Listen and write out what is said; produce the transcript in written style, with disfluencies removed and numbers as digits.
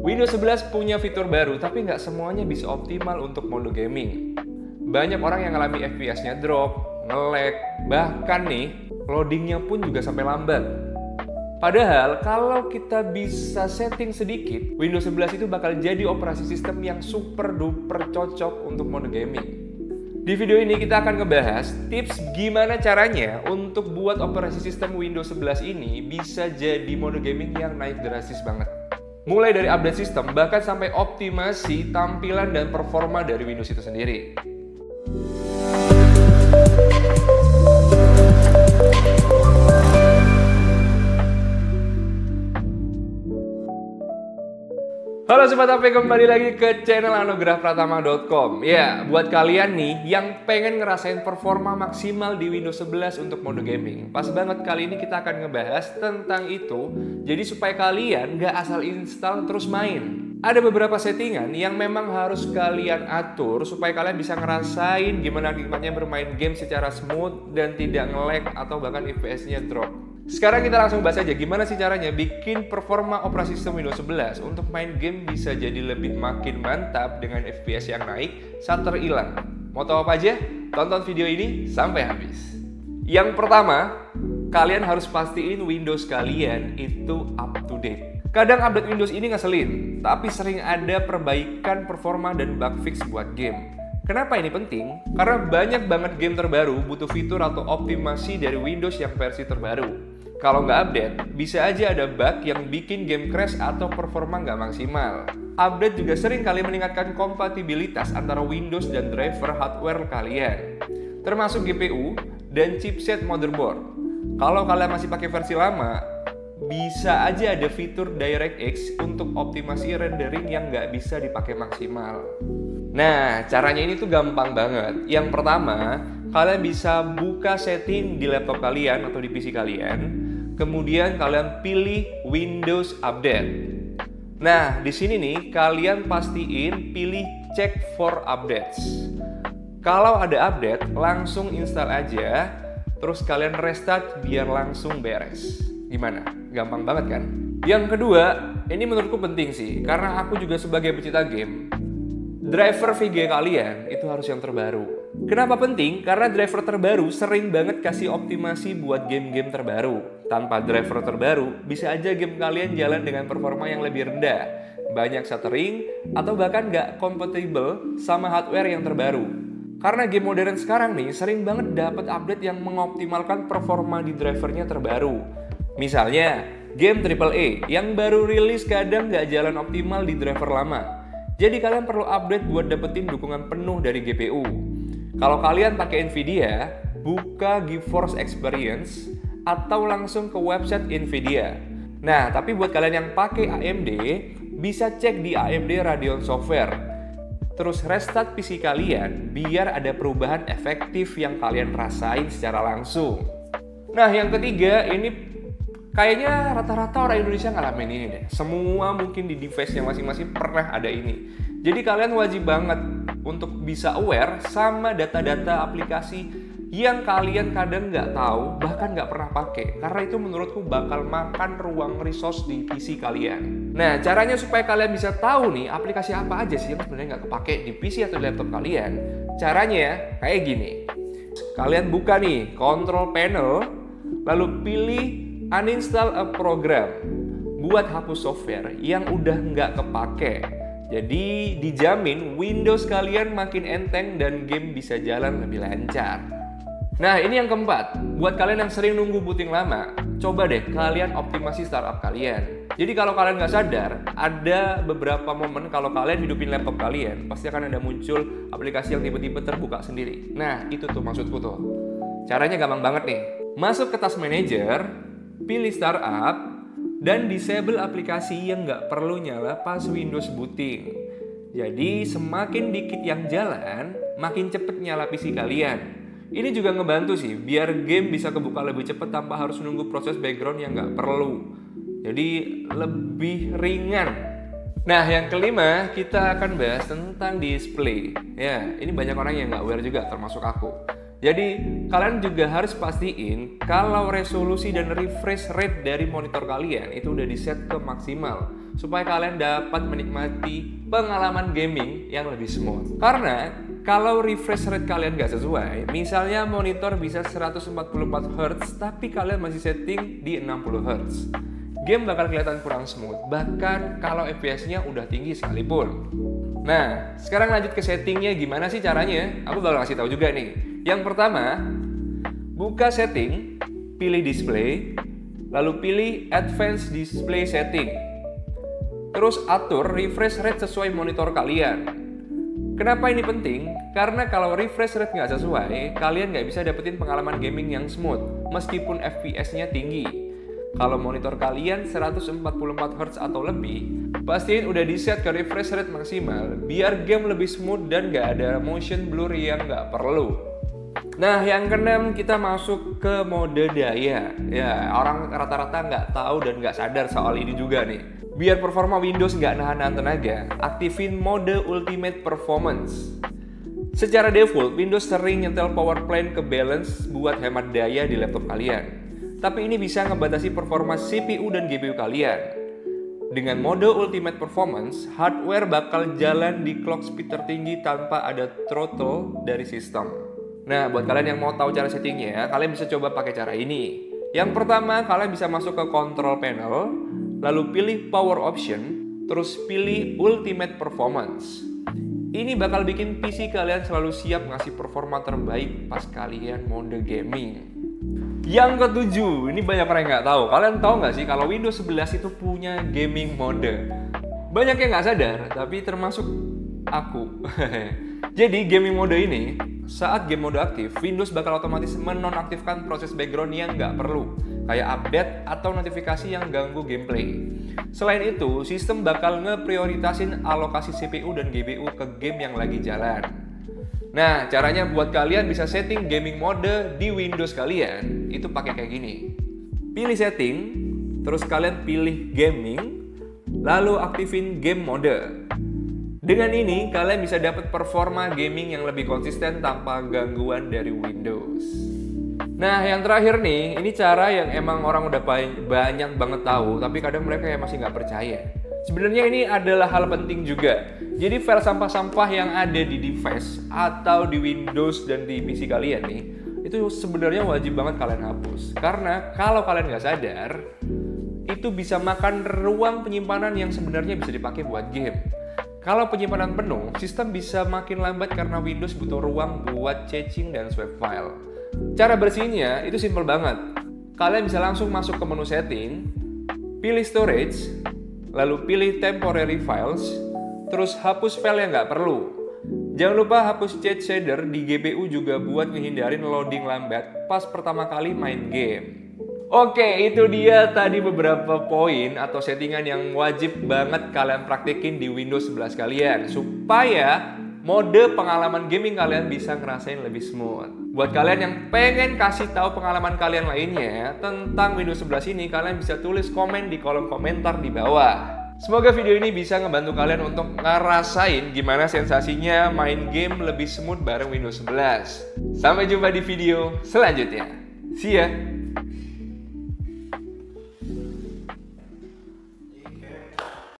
Windows 11 punya fitur baru, tapi nggak semuanya bisa optimal untuk mode gaming. Banyak orang yang ngalami FPS-nya drop, nge-lag, bahkan nih, loadingnya pun juga sampai lambat. Padahal, kalau kita bisa setting sedikit, Windows 11 itu bakal jadi operasi sistem yang super duper cocok untuk mode gaming. Di video ini kita akan ngebahas tips gimana caranya untuk buat operasi sistem Windows 11 ini bisa jadi mode gaming yang naik drastis banget. Mulai dari update sistem, bahkan sampai optimasi tampilan dan performa dari Windows itu sendiri. Halo Sobat HP, kembali lagi ke channel anugrahpratama.com. Ya, buat kalian nih yang pengen ngerasain performa maksimal di Windows 11 untuk mode gaming, pas banget kali ini kita akan ngebahas tentang itu. Jadi supaya kalian nggak asal install terus main. Ada beberapa settingan yang memang harus kalian atur supaya kalian bisa ngerasain gimana nikmatnya bermain game secara smooth dan tidak nge-lag atau bahkan FPS-nya drop. Sekarang kita langsung bahas aja gimana sih caranya bikin performa operasi sistem Windows 11 untuk main game bisa jadi lebih makin mantap dengan FPS yang naik saat terhilang. Mau tahu apa aja? Tonton video ini sampai habis. Yang pertama, kalian harus pastiin Windows kalian itu up to date. Kadang update Windows ini ngeselin, tapi sering ada perbaikan performa dan bug fix buat game. Kenapa ini penting? Karena banyak banget game terbaru butuh fitur atau optimasi dari Windows yang versi terbaru. Kalau nggak update, bisa aja ada bug yang bikin game crash atau performa nggak maksimal. Update juga sering kali meningkatkan kompatibilitas antara Windows dan driver hardware kalian, termasuk GPU dan chipset motherboard. Kalau kalian masih pakai versi lama, bisa aja ada fitur DirectX untuk optimasi rendering yang nggak bisa dipakai maksimal. Nah, caranya ini tuh gampang banget. Yang pertama, kalian bisa buka setting di laptop kalian atau di PC kalian. Kemudian kalian pilih Windows Update. Nah, di sini nih kalian pastiin pilih check for updates. Kalau ada update, langsung install aja. Terus kalian restart biar langsung beres. Gimana? Gampang banget kan? Yang kedua, ini menurutku penting sih, karena aku juga sebagai pecinta game. Driver VGA kalian itu harus yang terbaru. Kenapa penting? Karena driver terbaru sering banget kasih optimasi buat game-game terbaru. Tanpa driver terbaru, bisa aja game kalian jalan dengan performa yang lebih rendah, banyak stuttering, atau bahkan nggak compatible sama hardware yang terbaru. Karena game modern sekarang nih sering banget dapat update yang mengoptimalkan performa di drivernya terbaru. Misalnya, game AAA yang baru rilis kadang nggak jalan optimal di driver lama. Jadi kalian perlu update buat dapetin dukungan penuh dari GPU. Kalau kalian pakai Nvidia, buka GeForce Experience atau langsung ke website Nvidia. Nah, tapi buat kalian yang pakai AMD, bisa cek di AMD Radeon Software. Terus restart PC kalian biar ada perubahan efektif yang kalian rasain secara langsung. Nah, yang ketiga ini kayaknya rata-rata orang Indonesia ngalamin ini deh. Semua mungkin di device-nya masing-masing pernah ada ini. Jadi kalian wajib banget untuk bisa aware sama data-data aplikasi yang kalian kadang nggak tahu, bahkan nggak pernah pakai. Karena itu menurutku bakal makan ruang resource di PC kalian. Nah, caranya supaya kalian bisa tahu nih aplikasi apa aja sih yang sebenarnya nggak kepake di PC atau laptop kalian. Caranya kayak gini. Kalian buka nih control panel, lalu pilih uninstall a program buat hapus software yang udah nggak kepake. Jadi dijamin Windows kalian makin enteng dan game bisa jalan lebih lancar. Nah, ini yang keempat. Buat kalian yang sering nunggu booting lama, coba deh kalian optimasi startup kalian. Jadi kalau kalian nggak sadar, ada beberapa momen kalau kalian hidupin laptop kalian, pasti akan ada muncul aplikasi yang tiba-tiba terbuka sendiri. Nah, itu tuh maksudku tuh. Caranya gampang banget nih. Masuk ke Task Manager, pilih startup, dan disable aplikasi yang nggak perlu nyala pas Windows booting. Jadi semakin dikit yang jalan, makin cepet nyala PC kalian. Ini juga ngebantu sih, biar game bisa kebuka lebih cepet tanpa harus nunggu proses background yang nggak perlu. Jadi lebih ringan. Nah, yang kelima kita akan bahas tentang display. Ya, ini banyak orang yang nggak aware juga, termasuk aku. Jadi kalian juga harus pastiin kalau resolusi dan refresh rate dari monitor kalian itu udah di-set ke maksimal supaya kalian dapat menikmati pengalaman gaming yang lebih smooth. Karena kalau refresh rate kalian nggak sesuai, misalnya monitor bisa 144 Hz tapi kalian masih setting di 60 Hz, game bakal kelihatan kurang smooth, bahkan kalau FPS-nya udah tinggi sekalipun. Nah, sekarang lanjut ke settingnya, gimana sih caranya? Aku bakal kasih tahu juga nih. Yang pertama, buka setting, pilih display, lalu pilih advanced display setting. Terus atur refresh rate sesuai monitor kalian. Kenapa ini penting? Karena kalau refresh rate nggak sesuai, kalian nggak bisa dapetin pengalaman gaming yang smooth, meskipun FPS-nya tinggi. Kalau monitor kalian 144 Hz atau lebih, pastiin udah di-set ke refresh rate maksimal, biar game lebih smooth dan nggak ada motion blur yang nggak perlu. Nah, yang keenam kita masuk ke mode daya. Ya, orang rata-rata nggak tahu dan nggak sadar soal ini juga nih. Biar performa Windows nggak nahan tenaga, aktifin mode Ultimate Performance. Secara default, Windows sering nyetel power plan ke balance buat hemat daya di laptop kalian. Tapi ini bisa ngebatasi performa CPU dan GPU kalian. Dengan mode Ultimate Performance, hardware bakal jalan di clock speed tertinggi tanpa ada throttle dari sistem. Nah, buat kalian yang mau tahu cara settingnya, kalian bisa coba pakai cara ini. Yang pertama, kalian bisa masuk ke Control Panel, lalu pilih Power Option, terus pilih Ultimate Performance. Ini bakal bikin PC kalian selalu siap ngasih performa terbaik pas kalian mode gaming. Yang ketujuh, ini banyak orang yang nggak tahu. Kalian tahu nggak sih kalau Windows 11 itu punya gaming mode? Banyak yang nggak sadar, tapi termasuk aku. Jadi gaming mode ini, saat game mode aktif, Windows bakal otomatis menonaktifkan proses background yang nggak perlu, kayak update atau notifikasi yang ganggu gameplay. Selain itu, sistem bakal ngeprioritasin alokasi CPU dan GPU ke game yang lagi jalan. Nah, caranya buat kalian bisa setting gaming mode di Windows kalian, itu pakai kayak gini. Pilih setting, terus kalian pilih gaming, lalu aktifin game mode. Dengan ini, kalian bisa dapat performa gaming yang lebih konsisten tanpa gangguan dari Windows. Nah, yang terakhir nih, ini cara yang emang orang udah banyak banget tahu, tapi kadang mereka yang masih nggak percaya. Sebenarnya ini adalah hal penting juga. Jadi file sampah-sampah yang ada di device atau di Windows dan di PC kalian nih, itu sebenarnya wajib banget kalian hapus. Karena kalau kalian nggak sadar, itu bisa makan ruang penyimpanan yang sebenarnya bisa dipakai buat game. Kalau penyimpanan penuh, sistem bisa makin lambat karena Windows butuh ruang buat caching dan swap file. Cara bersihinnya itu simple banget. Kalian bisa langsung masuk ke menu setting, pilih storage, lalu pilih temporary files, terus hapus file yang nggak perlu. Jangan lupa hapus cache shader di GPU juga buat ngehindarin loading lambat pas pertama kali main game. Oke, itu dia tadi beberapa poin atau settingan yang wajib banget kalian praktekin di Windows 11 kalian supaya mode pengalaman gaming kalian bisa ngerasain lebih smooth. Buat kalian yang pengen kasih tahu pengalaman kalian lainnya tentang Windows 11 ini, kalian bisa tulis komen di kolom komentar di bawah. Semoga video ini bisa ngebantu kalian untuk ngerasain gimana sensasinya main game lebih smooth bareng Windows 11. Sampai jumpa di video selanjutnya. See ya!